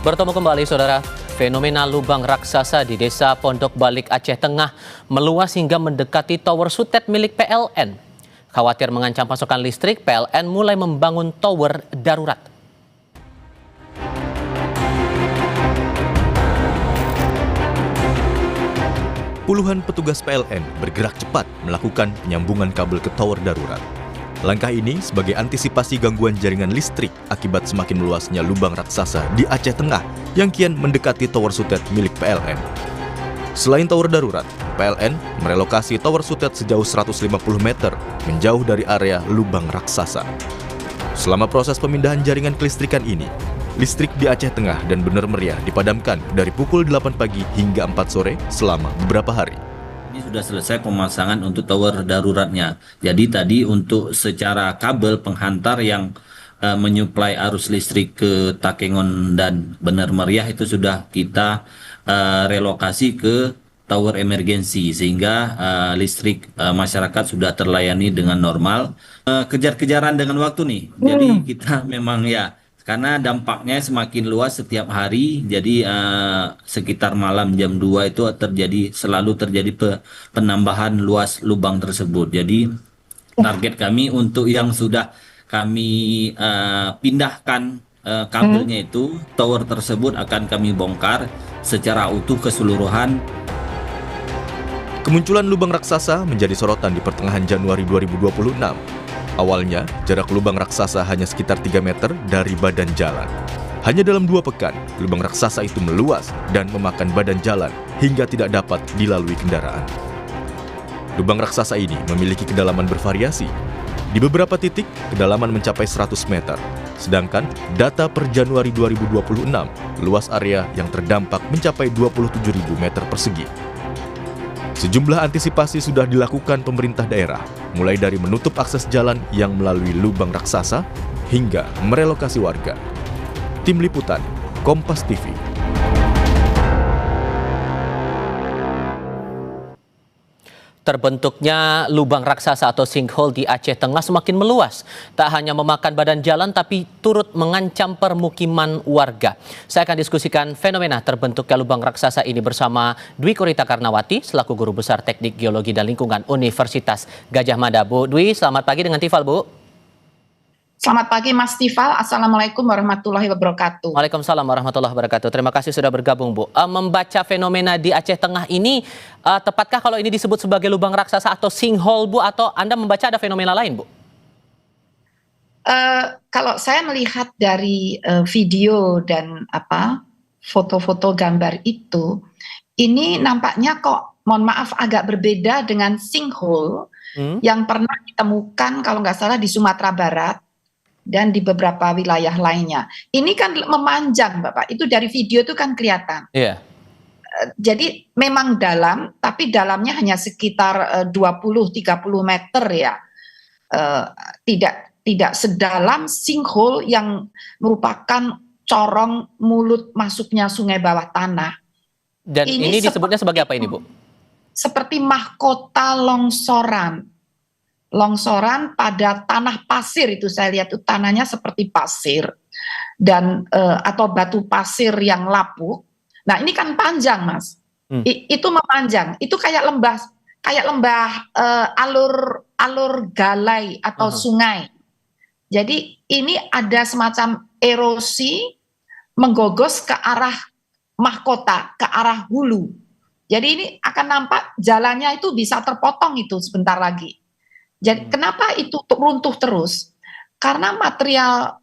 Bertemu kembali, Saudara. Fenomena lubang raksasa di Desa Pondok Balik, Aceh Tengah meluas hingga mendekati tower sutet milik PLN. Khawatir mengancam pasokan listrik, PLN mulai membangun tower darurat. Puluhan petugas PLN bergerak cepat melakukan penyambungan kabel ke tower darurat. Langkah ini sebagai antisipasi gangguan jaringan listrik akibat semakin meluasnya lubang raksasa di Aceh Tengah yang kian mendekati tower sutet milik PLN. Selain tower darurat, PLN merelokasi tower sutet sejauh 150 meter menjauh dari area lubang raksasa. Selama proses pemindahan jaringan kelistrikan ini, listrik di Aceh Tengah dan Bener Meriah dipadamkan dari pukul 8 pagi hingga 4 sore selama beberapa hari. Ini sudah selesai pemasangan untuk tower daruratnya. Jadi tadi untuk secara kabel penghantar yang menyuplai arus listrik ke Takengon dan Bener Meriah itu sudah kita relokasi ke tower emergensi sehingga listrik masyarakat sudah terlayani dengan normal. Kejar-kejaran dengan waktu nih. Jadi kita memang ya, karena dampaknya semakin luas setiap hari, jadi sekitar malam jam 2 itu selalu terjadi penambahan luas lubang tersebut. Jadi target kami untuk yang sudah kami pindahkan kabelnya itu, tower tersebut akan kami bongkar secara utuh keseluruhan. Kemunculan lubang raksasa menjadi sorotan di pertengahan Januari 2026. Awalnya, jarak lubang raksasa hanya sekitar 3 meter dari badan jalan. Hanya dalam 2 pekan, lubang raksasa itu meluas dan memakan badan jalan hingga tidak dapat dilalui kendaraan. Lubang raksasa ini memiliki kedalaman bervariasi. Di beberapa titik, kedalaman mencapai 100 meter. Sedangkan data per Januari 2026, luas area yang terdampak mencapai 27.000 meter persegi. Sejumlah antisipasi sudah dilakukan pemerintah daerah, mulai dari menutup akses jalan yang melalui lubang raksasa hingga merelokasi warga. Tim Liputan, Kompas TV. Terbentuknya lubang raksasa atau sinkhole di Aceh Tengah semakin meluas. Tak hanya memakan badan jalan, tapi turut mengancam permukiman warga. Saya akan diskusikan fenomena terbentuknya lubang raksasa ini bersama Dwi Korita Karnawati, selaku Guru Besar Teknik Geologi dan Lingkungan Universitas Gadjah Mada. Bu Dwi, selamat pagi dengan Tifal, Bu. Selamat pagi Mas Tifal, Assalamualaikum warahmatullahi wabarakatuh. Waalaikumsalam warahmatullahi wabarakatuh. Terima kasih sudah bergabung, Bu. Membaca fenomena di Aceh Tengah ini, tepatkah kalau ini disebut sebagai lubang raksasa atau sinkhole, Bu? Atau Anda membaca ada fenomena lain, Bu? Kalau saya melihat dari video dan foto-foto gambar itu, ini nampaknya kok, mohon maaf, agak berbeda dengan sinkhole yang pernah ditemukan kalau nggak salah di Sumatera Barat dan di beberapa wilayah lainnya. Ini kan memanjang, Bapak. Itu dari video itu kan kelihatan. Iya. Jadi memang dalam, tapi dalamnya hanya sekitar 20-30 meter ya. Tidak sedalam sinkhole yang merupakan corong mulut masuknya sungai bawah tanah. Dan ini disebutnya sebagai apa ini, Bu? Seperti mahkota longsoran. Longsoran pada tanah pasir, itu saya lihat itu tanahnya seperti pasir dan atau batu pasir yang lapuk. Nah ini kan panjang, Mas. Itu memanjang. Itu kayak lembah alur galai atau sungai. Jadi ini ada semacam erosi menggogos ke arah mahkota, ke arah hulu. Jadi ini akan nampak jalannya itu bisa terpotong itu sebentar lagi. Jadi kenapa itu runtuh terus? Karena material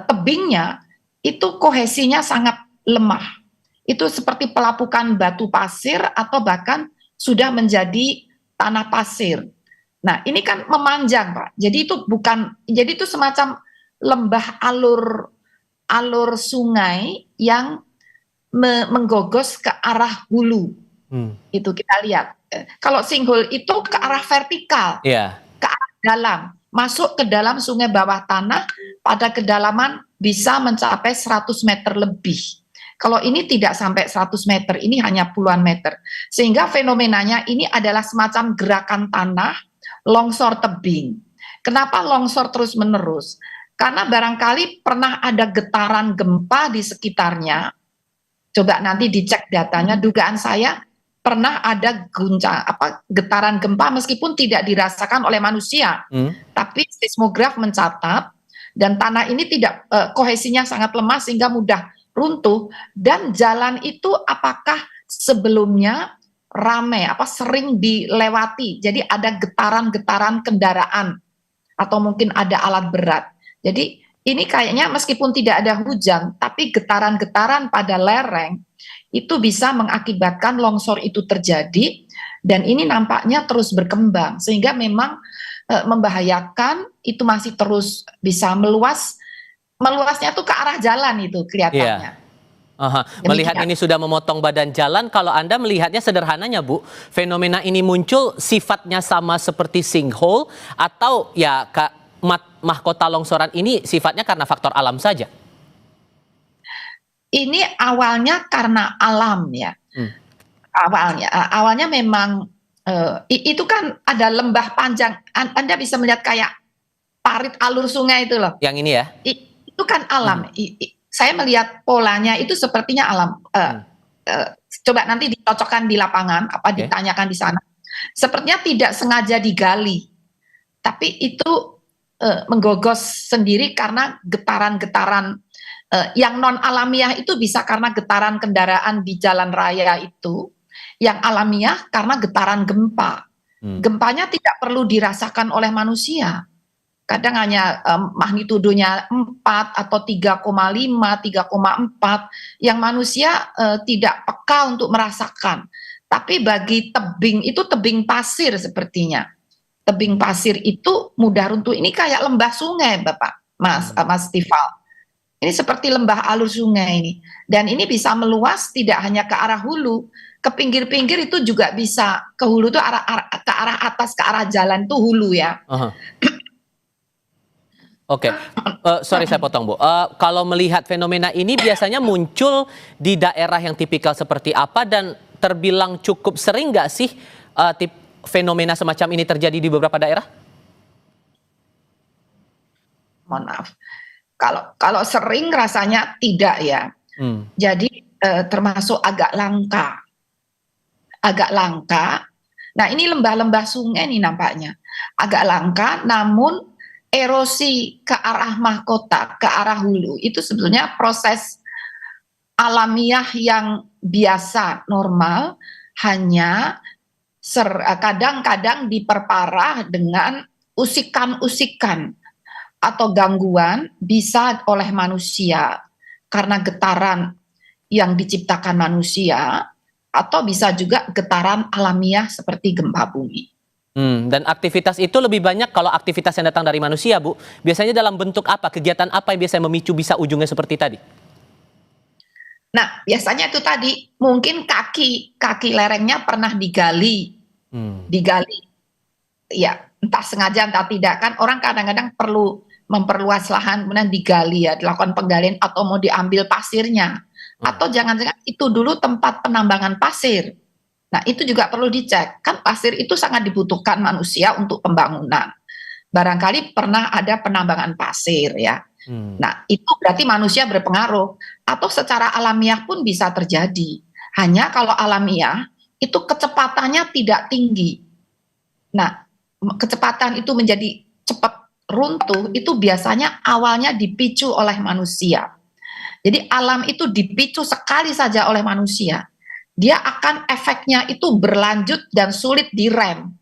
tebingnya itu kohesinya sangat lemah. Itu seperti pelapukan batu pasir atau bahkan sudah menjadi tanah pasir. Nah, ini kan memanjang, Pak. Jadi itu semacam lembah alur sungai yang menggogos ke arah hulu. Itu kita lihat. Kalau sinkhole itu ke arah vertikal, ke arah dalam, masuk ke dalam sungai bawah tanah pada kedalaman bisa mencapai 100 meter lebih. Kalau ini tidak sampai 100 meter, ini hanya puluhan meter. Sehingga fenomenanya ini adalah semacam gerakan tanah, longsor tebing. Kenapa longsor terus-menerus? Karena barangkali pernah ada getaran gempa di sekitarnya. Coba nanti dicek datanya, dugaan saya pernah ada getaran gempa meskipun tidak dirasakan oleh manusia. Tapi seismograf mencatat dan tanah ini tidak kohesinya sangat lemah sehingga mudah runtuh, dan jalan itu apakah sebelumnya ramai sering dilewati. Jadi ada getaran-getaran kendaraan atau mungkin ada alat berat. Jadi ini kayaknya meskipun tidak ada hujan, tapi getaran-getaran pada lereng itu bisa mengakibatkan longsor itu terjadi, dan ini nampaknya terus berkembang sehingga memang membahayakan. Itu masih terus bisa meluasnya tuh ke arah jalan itu kelihatannya. Melihat ini sudah memotong badan jalan, kalau Anda melihatnya sederhananya Bu, fenomena ini muncul sifatnya sama seperti sinkhole atau ya mahkota longsoran ini sifatnya karena faktor alam saja? Ini awalnya karena alam ya. Awalnya memang itu kan ada lembah panjang. Anda bisa melihat kayak parit alur sungai itu loh. Yang ini ya? Itu kan alam. Saya melihat polanya itu sepertinya alam. Coba nanti dicocokkan di lapangan, ditanyakan di sana. Sepertinya tidak sengaja digali, tapi itu menggogos sendiri karena getaran-getaran yang non alamiah itu bisa karena getaran kendaraan di jalan raya itu, yang alamiah karena getaran gempa. Gempanya tidak perlu dirasakan oleh manusia. Kadang hanya magnitudonya 4 atau 3,5, 3,4 yang manusia tidak peka untuk merasakan. Tapi bagi tebing itu tebing pasir sepertinya. Tebing pasir itu mudah runtuh. Ini kayak lembah sungai, Bapak, Mas Tifal. Ini seperti lembah alur sungai ini. Dan ini bisa meluas tidak hanya ke arah hulu, ke pinggir-pinggir itu juga bisa. Ke hulu itu ke arah atas, ke arah jalan itu hulu ya. Oke, sorry saya potong Bu. Kalau melihat fenomena ini biasanya muncul di daerah yang tipikal seperti apa dan terbilang cukup sering nggak sih fenomena semacam ini terjadi di beberapa daerah? Mohon maaf. Kalau sering rasanya tidak ya. Jadi termasuk agak langka. Nah ini lembah-lembah sungai nih nampaknya. Agak langka, namun erosi ke arah mahkota, ke arah hulu, itu sebetulnya proses alamiah yang biasa, normal, hanya kadang-kadang diperparah dengan usikan-usikan atau gangguan bisa oleh manusia karena getaran yang diciptakan manusia, atau bisa juga getaran alamiah seperti gempa bumi. Dan aktivitas itu lebih banyak kalau aktivitas yang datang dari manusia, Bu. Biasanya dalam bentuk apa? Kegiatan apa yang biasanya memicu bisa ujungnya seperti tadi? Nah, biasanya itu tadi mungkin kaki lerengnya pernah digali. Ya, entah sengaja entah tidak, kan orang kadang-kadang perlu memperluas lahan kemudian digali ya, dilakukan penggalian atau mau diambil pasirnya. Atau jangan-jangan itu dulu tempat penambangan pasir. Nah, itu juga perlu dicek. Kan pasir itu sangat dibutuhkan manusia untuk pembangunan. Barangkali pernah ada penambangan pasir ya. Nah, itu berarti manusia berpengaruh. Atau secara alamiah pun bisa terjadi. Hanya kalau alamiah, itu kecepatannya tidak tinggi. Nah, kecepatan itu menjadi cepat runtuh, itu biasanya awalnya dipicu oleh manusia. Jadi alam itu dipicu sekali saja oleh manusia. Dia akan efeknya itu berlanjut dan sulit direm.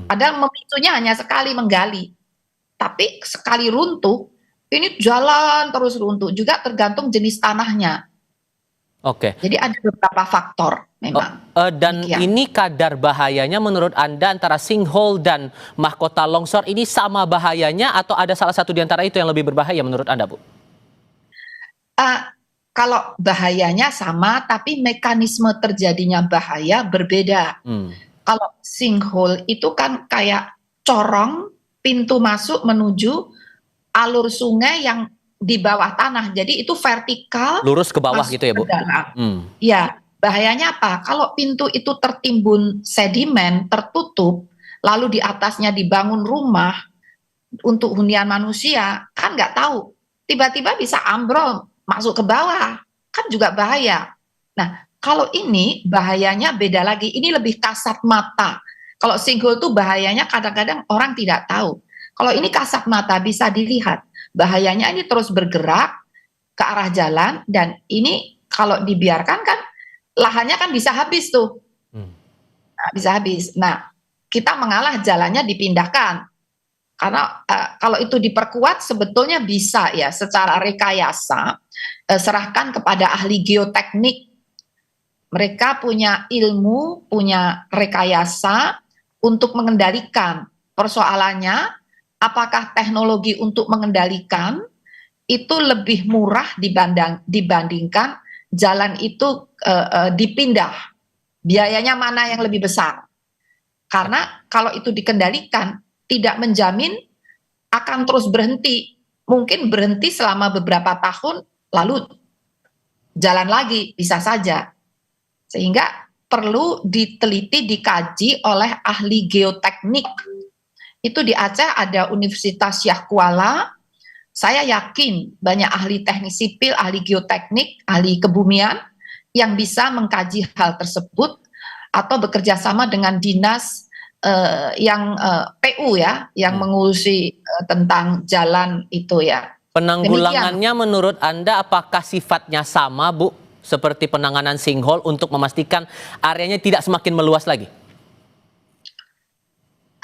Padahal memicunya hanya sekali menggali. Tapi sekali runtuh, ini jalan terus runtuh. Juga tergantung jenis tanahnya. Oke. Jadi ada beberapa faktor memang. Dan ini kadar bahayanya menurut Anda antara sinkhole dan mahkota longsor ini sama bahayanya atau ada salah satu di antara itu yang lebih berbahaya menurut Anda, Bu? Kalau bahayanya sama, tapi mekanisme terjadinya bahaya berbeda. Kalau sinkhole itu kan kayak corong pintu masuk menuju alur sungai yang di bawah tanah. Jadi itu vertikal. Lurus ke bawah gitu ya, Bu? Ya, bahayanya apa? Kalau pintu itu tertimbun sedimen, tertutup, lalu di atasnya dibangun rumah, untuk hunian manusia kan nggak tahu, tiba-tiba bisa ambrol masuk ke bawah, kan juga bahaya. Nah, kalau ini bahayanya beda lagi, ini lebih kasat mata. Kalau sinkhole itu bahayanya kadang-kadang orang tidak tahu. Kalau ini kasat mata bisa dilihat, bahayanya ini terus bergerak ke arah jalan, dan ini kalau dibiarkan kan lahannya kan bisa habis tuh. Nah, bisa habis. Nah, kita mengalah, jalannya dipindahkan. Karena kalau itu diperkuat sebetulnya bisa ya secara rekayasa, serahkan kepada ahli geoteknik. Mereka punya ilmu, punya rekayasa untuk mengendalikan. Persoalannya, apakah teknologi untuk mengendalikan itu lebih murah dibandingkan jalan itu dipindah? Biayanya mana yang lebih besar? Karena kalau itu dikendalikan, tidak menjamin akan terus berhenti. Mungkin berhenti selama beberapa tahun, lalu jalan lagi, bisa saja. Sehingga perlu diteliti, dikaji oleh ahli geoteknik. Itu di Aceh ada Universitas Syah Kuala. Saya yakin banyak ahli teknik sipil, ahli geoteknik, ahli kebumian yang bisa mengkaji hal tersebut, atau bekerja sama dengan dinas yang PU ya, yang mengurusi tentang jalan itu ya. Penanggulangannya Demikian. menurut Anda apakah sifatnya sama, Bu, seperti penanganan sinkhole untuk memastikan areanya tidak semakin meluas lagi?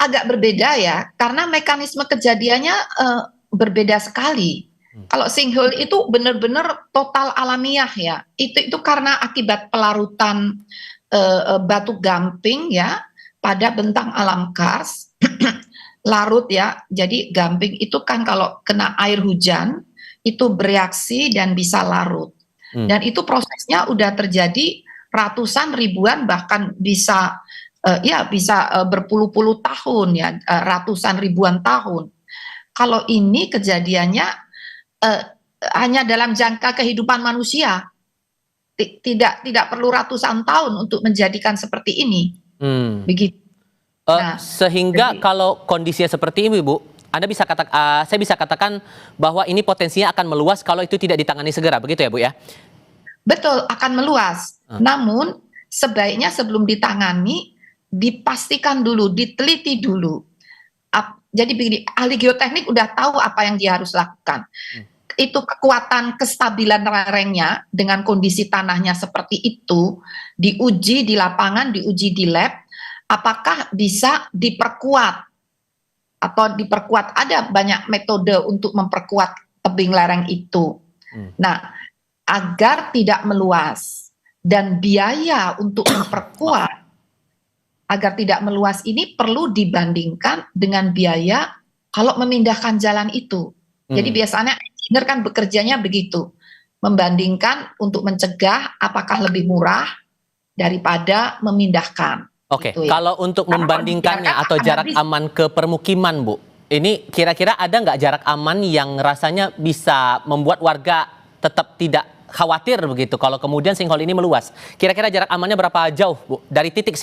Agak berbeda ya, karena mekanisme kejadiannya berbeda sekali. Kalau sinkhole itu benar-benar total alamiah ya, itu karena akibat pelarutan batu gamping ya pada bentang alam kars. Larut ya, jadi gamping itu kan kalau kena air hujan itu bereaksi dan bisa larut. Dan itu prosesnya udah terjadi ratusan, ribuan, bahkan bisa berpuluh-puluh tahun ya, ratusan ribuan tahun. Kalau ini kejadiannya hanya dalam jangka kehidupan manusia, tidak perlu ratusan tahun untuk menjadikan seperti ini. Begitu. Nah, Sehingga jadi, kalau kondisinya seperti ini, Bu, saya bisa katakan bahwa ini potensinya akan meluas kalau itu tidak ditangani segera, begitu ya, Bu ya? betul, akan meluas. Namun sebaiknya sebelum ditangani dipastikan dulu, diteliti dulu. Jadi begini, ahli geoteknik udah tahu apa yang dia harus lakukan. Itu kekuatan kestabilan lerengnya dengan kondisi tanahnya seperti itu diuji di lapangan, diuji di lab, apakah bisa diperkuat atau diperkuat. Ada banyak metode untuk memperkuat tebing lereng itu. Nah, agar tidak meluas, dan biaya untuk memperkuat agar tidak meluas ini perlu dibandingkan dengan biaya kalau memindahkan jalan itu. Jadi biasanya engineer kan bekerjanya begitu, membandingkan untuk mencegah apakah lebih murah daripada memindahkan. Oke, Gitu ya. kalau untuk Karena membandingkannya kalau atau dibiarkan jarak akan habis. aman ke permukiman, Bu, ini kira-kira ada nggak jarak aman yang rasanya bisa membuat warga tetap tidak khawatir begitu kalau kemudian sinkhole ini meluas? Kira-kira jarak amannya berapa jauh, Bu, dari titik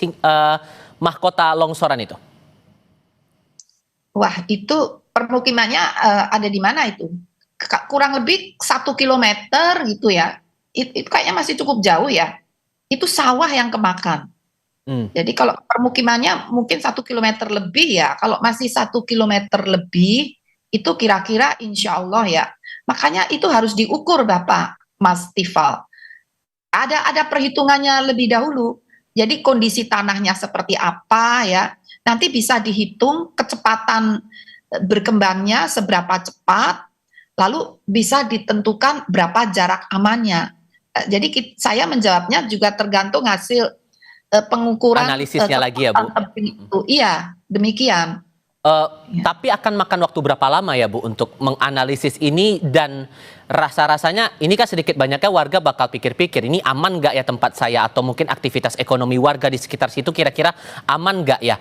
mahkota longsoran itu? Wah, itu permukimannya ada di mana itu? Kurang lebih 1 kilometer gitu ya. Itu kayaknya masih cukup jauh ya. Itu sawah yang kemakan. Jadi kalau permukimannya mungkin 1 kilometer lebih ya. Kalau masih 1 kilometer lebih, itu kira-kira insya Allah ya. Makanya itu harus diukur Bapak, Mas Tifal. Ada perhitungannya lebih dahulu. Jadi kondisi tanahnya seperti apa ya. Nanti bisa dihitung kecepatan berkembangnya seberapa cepat, lalu bisa ditentukan berapa jarak amannya. Jadi saya menjawabnya juga tergantung hasil pengukuran Analisisnya lagi ya, Bu? Itu. Iya, demikian. Tapi akan makan waktu berapa lama ya, Bu, untuk menganalisis ini, dan rasa-rasanya ini kan sedikit banyaknya warga bakal pikir-pikir ini aman nggak ya tempat saya, atau mungkin aktivitas ekonomi warga di sekitar situ kira-kira aman nggak ya?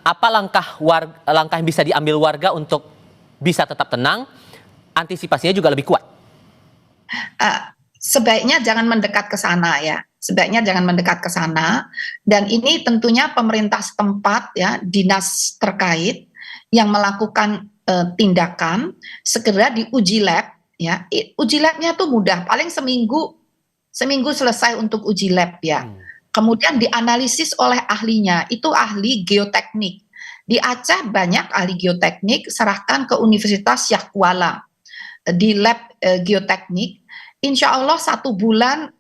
Apa langkah yang bisa diambil warga untuk bisa tetap tenang, antisipasinya juga lebih kuat? Sebaiknya jangan mendekat ke sana ya. Sebaiknya jangan mendekat ke sana, dan ini tentunya pemerintah setempat ya, dinas terkait yang melakukan tindakan segera diuji lab ya. Uji labnya tuh mudah, paling seminggu selesai untuk uji lab ya. Kemudian dianalisis oleh ahlinya, itu ahli geoteknik. Di Aceh banyak ahli geoteknik, serahkan ke Universitas Syah Kuala di lab geoteknik. Insya Allah 1 bulan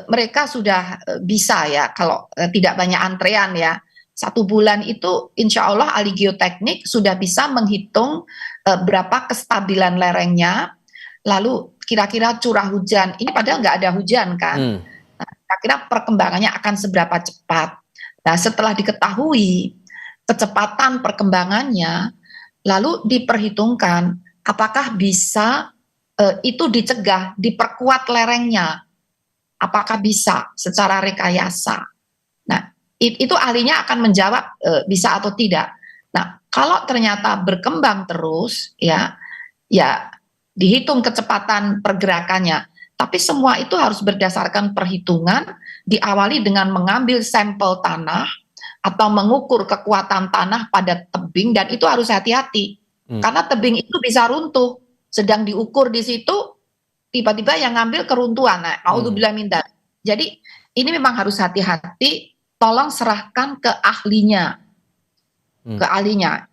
mereka sudah bisa ya, kalau tidak banyak antrean ya. 1 bulan itu insya Allah ahli geoteknik sudah bisa menghitung berapa kestabilan lerengnya, lalu kira-kira curah hujan, ini padahal nggak ada hujan kan, kira-kira perkembangannya akan seberapa cepat. Nah setelah diketahui kecepatan perkembangannya, lalu diperhitungkan apakah bisa itu dicegah, diperkuat lerengnya, apakah bisa secara rekayasa. Nah itu ahlinya akan menjawab bisa atau tidak. Nah, kalau ternyata berkembang terus, ya dihitung kecepatan pergerakannya. Tapi semua itu harus berdasarkan perhitungan, diawali dengan mengambil sampel tanah atau mengukur kekuatan tanah pada tebing, dan itu harus hati-hati. Karena tebing itu bisa runtuh, sedang diukur di situ, tiba-tiba yang ngambil keruntuhan. Nah, naudzubillah min dzalik. Jadi ini memang harus hati-hati. Tolong serahkan ke ahlinya,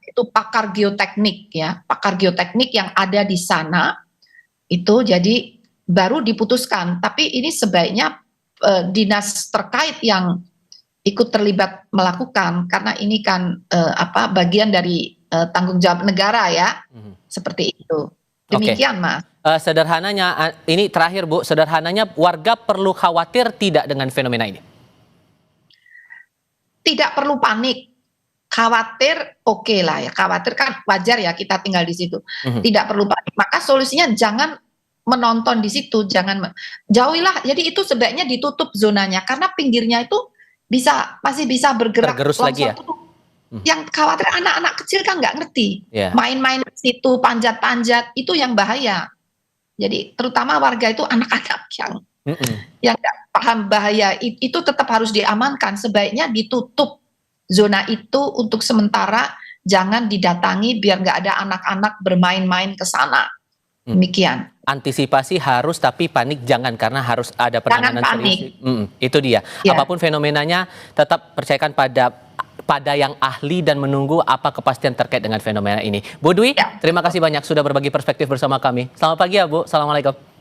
itu pakar geoteknik ya, pakar geoteknik yang ada di sana itu, jadi baru diputuskan. Tapi ini sebaiknya dinas terkait yang ikut terlibat melakukan, karena ini kan bagian dari tanggung jawab negara ya, seperti itu. Demikian Mas. Sederhananya, ini terakhir Bu, sederhananya warga perlu khawatir tidak dengan fenomena ini? Tidak perlu panik, khawatir oke lah ya, khawatir kan wajar ya, kita tinggal di situ. Tidak perlu panik, maka solusinya jangan menonton di situ, jangan jauhilah. Jadi itu sebaiknya ditutup zonanya, karena pinggirnya itu masih bisa bergerak. Tergerus lagi ya. Yang khawatir anak-anak kecil kan nggak ngerti, main-main di situ, panjat-panjat, itu yang bahaya. Jadi terutama warga itu anak-anak yang nggak paham bahaya itu tetap harus diamankan. Sebaiknya ditutup zona itu untuk sementara, jangan didatangi biar nggak ada anak-anak bermain-main ke sana. Demikian. Antisipasi harus, tapi panik jangan, karena harus ada penanganan serius. Itu dia. Ya. Apapun fenomenanya, tetap percayakan pada yang ahli dan menunggu apa kepastian terkait dengan fenomena ini. Bu Dwi, terima kasih banyak sudah berbagi perspektif bersama kami. Selamat pagi ya Bu. Assalamualaikum.